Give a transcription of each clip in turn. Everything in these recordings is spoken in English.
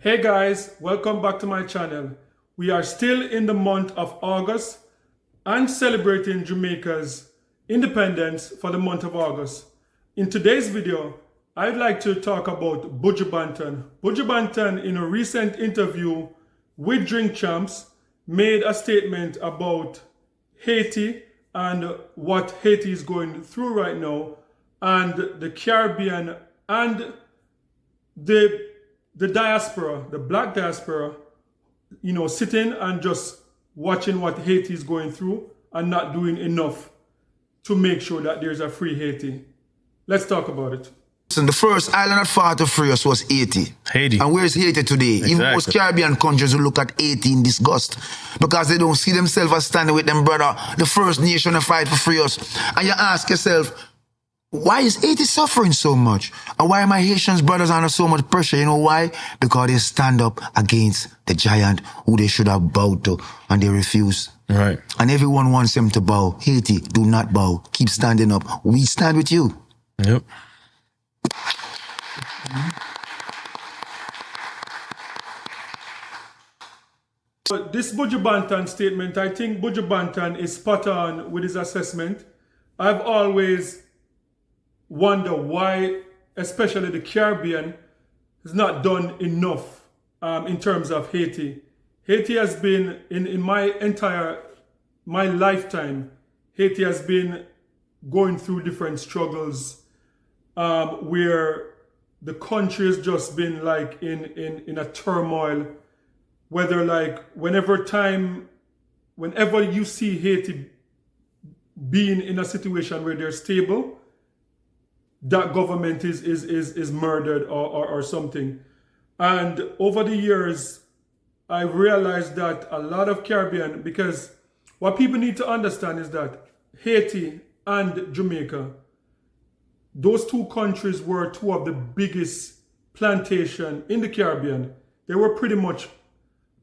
Hey guys, welcome back to my channel. We are still in the month of August and celebrating Jamaica's independence for the month of August. In today's video, I'd like to talk about Buju Banton. Buju Banton, in a recent interview with Drink Champs, made a statement about Haiti and what Haiti is going through right now, and the Caribbean and the diaspora, the black diaspora, sitting and just watching what Haiti is going through and not doing enough to make sure that there's a free Haiti. Let's talk about it. The first island that fought to free us was Haiti. And where's Haiti today? Exactly. Even most Caribbean countries will look at Haiti in disgust because they don't see themselves as standing with them brother, the first nation to fight for free us. And you ask yourself, why is Haiti suffering so much? And why are my Haitians brothers under so much pressure? You know why? Because they stand up against the giant who they should have bowed to, and they refuse. Right. And everyone wants them to bow. Haiti, do not bow. Keep standing up. We stand with you. Yep. So this Buju Banton statement, I think Buju Banton is spot on with his assessment. I've always wonder why, especially the Caribbean, has not done enough in terms of Haiti. Haiti has been, in my lifetime, Haiti has been going through different struggles where the country has just been like in a turmoil, whether like whenever you see Haiti being in a situation where they're stable, that government is murdered or something. And over the years, I've realized that a lot of Caribbean, because what people need to understand is that Haiti and Jamaica, those two countries were two of the biggest plantation in the Caribbean. They were pretty much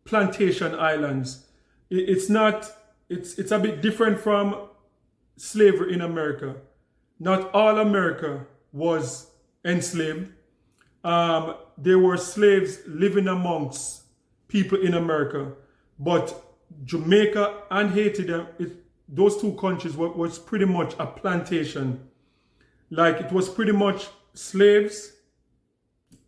plantation islands. It's a bit different from slavery in America. Not all America was enslaved. There were slaves living amongst people in America. But Jamaica and Haiti, those two countries was pretty much a plantation. Like it was pretty much slaves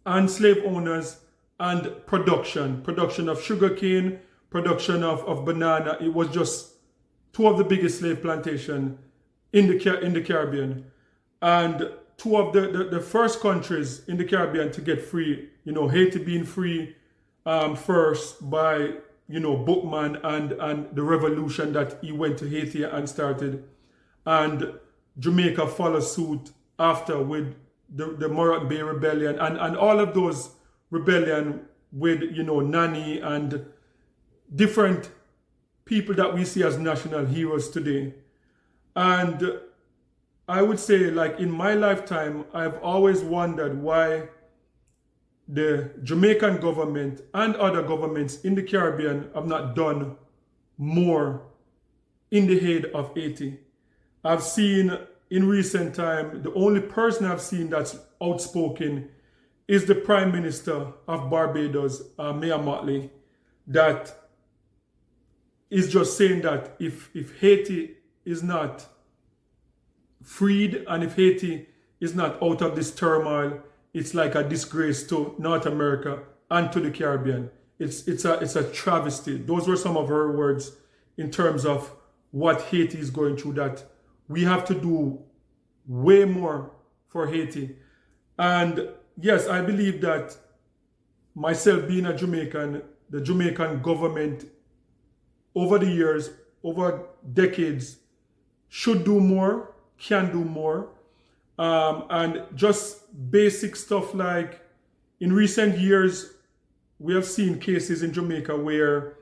and slave owners and production of sugarcane, production of banana. It was just two of the biggest slave plantations in the Caribbean, and two of the first countries in the Caribbean to get free. Haiti being free first by Bookman and the revolution that he went to Haiti and started, and Jamaica followed suit after with the Morant Bay Rebellion and all of those rebellion with Nani and different people that we see as national heroes today. And I would say, like, in my lifetime, I've always wondered why the Jamaican government and other governments in the Caribbean have not done more in the aid of Haiti. I've seen in recent time, the only person I've seen that's outspoken is the Prime Minister of Barbados, Mia Mottley, that is just saying that if Haiti is not freed and if Haiti is not out of this turmoil, it's like a disgrace to North America and to the Caribbean. It's a travesty. Those were some of her words in terms of what Haiti is going through, that we have to do way more for Haiti. And yes, I believe that myself being a Jamaican, the Jamaican government over the years, over decades, should do more, can do more. And just basic stuff like, in recent years, we have seen cases in Jamaica where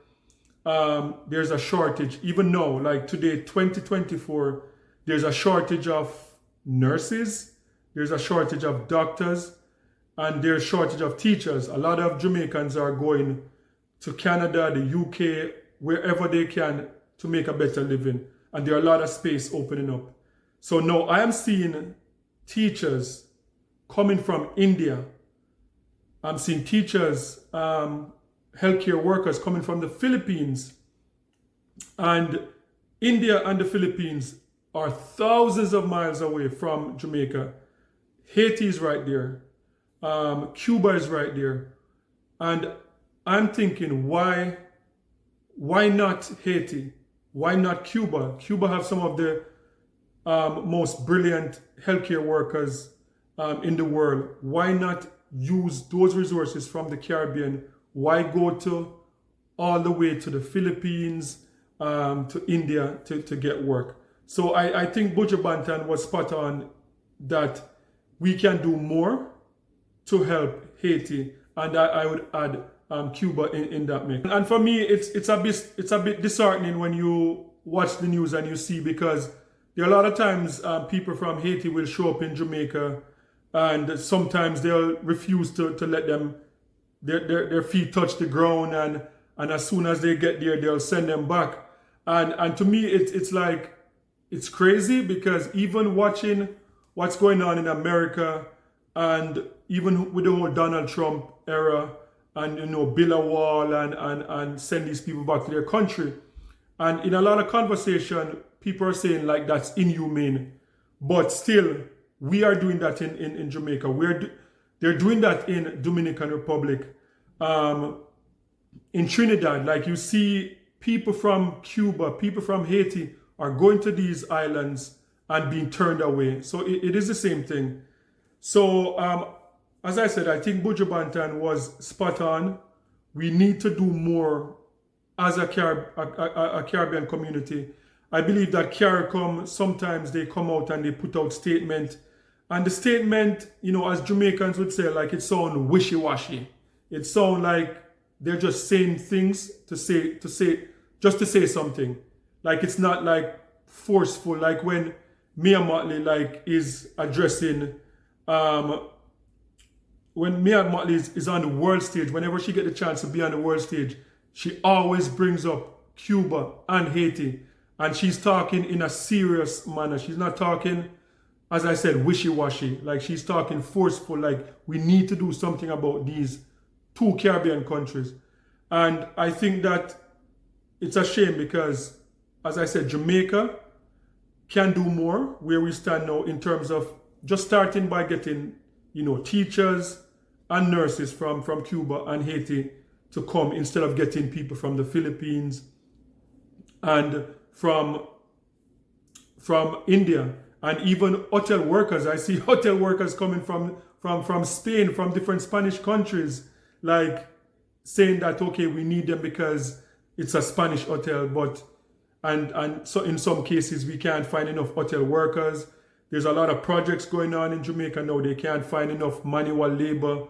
there's a shortage. Even now, like today, 2024, there's a shortage of nurses, there's a shortage of doctors, and there's a shortage of teachers. A lot of Jamaicans are going to Canada, the UK, wherever they can to make a better living. And there are a lot of space opening up. So now I am seeing teachers coming from India I'm seeing teachers, healthcare workers coming from the Philippines. And India and the Philippines are thousands of miles away from Jamaica. Haiti is right there. Cuba is right there. And I'm thinking, why not Haiti? Why not Cuba? Cuba have some of the most brilliant healthcare workers in the world. Why not use those resources from the Caribbean? Why go to all the way to the Philippines, to India to get work? So I think Buju Banton was spot on that we can do more to help Haiti, and I would add Cuba in that mix. And for me, it's a bit disheartening when you watch the news and you see, because there are a lot of times people from Haiti will show up in Jamaica, and sometimes they'll refuse to let them their feet touch the ground, and as soon as they get there, they'll send them back. And to me, it's like, it's crazy, because even watching what's going on in America, and even with the whole Donald Trump era, and build a wall and send these people back to their country, and in a lot of conversation, people are saying like that's inhumane, but still we are doing that in Jamaica. They're doing that in Dominican Republic, in Trinidad. Like, you see people from Cuba, people from Haiti are going to these islands and being turned away. So it is the same thing. So as I said, I think Buju Banton was spot on. We need to do more as a Caribbean community. I believe that CARICOM, sometimes they come out and they put out statement, and the statement, as Jamaicans would say, like, it sounds wishy-washy. It sounds like they're just saying things to say just to say something. Like, it's not like forceful, like when Mia Motley is addressing, when Mia Motley is on the world stage, whenever she gets the chance to be on the world stage, she always brings up Cuba and Haiti, and she's talking in a serious manner. She's not talking, as I said, wishy-washy. Like, she's talking forceful, like, we need to do something about these two Caribbean countries. And I think that it's a shame, because, as I said, Jamaica can do more where we stand now, in terms of just starting by getting, teachers and nurses from Cuba and Haiti to come, instead of getting people from the Philippines and from India, and even hotel workers. I see hotel workers coming from Spain, from different Spanish countries, like, saying that, okay, we need them because it's a Spanish hotel, but and so in some cases we can't find enough hotel workers. There's a lot of projects going on in Jamaica now. They can't find enough manual labor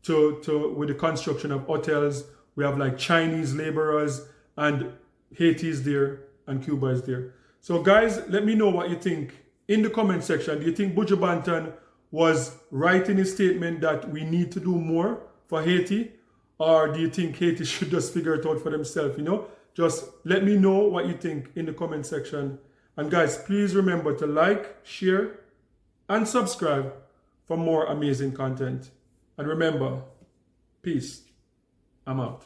with the construction of hotels. We have like Chinese laborers, and Haiti is there and Cuba is there. So guys, let me know what you think in the comment section. Do you think Buju Banton was right in his statement that we need to do more for Haiti? Or do you think Haiti should just figure it out for themselves? Just let me know what you think in the comment section. And guys, please remember to like, share, and subscribe for more amazing content. And remember, peace. I'm out.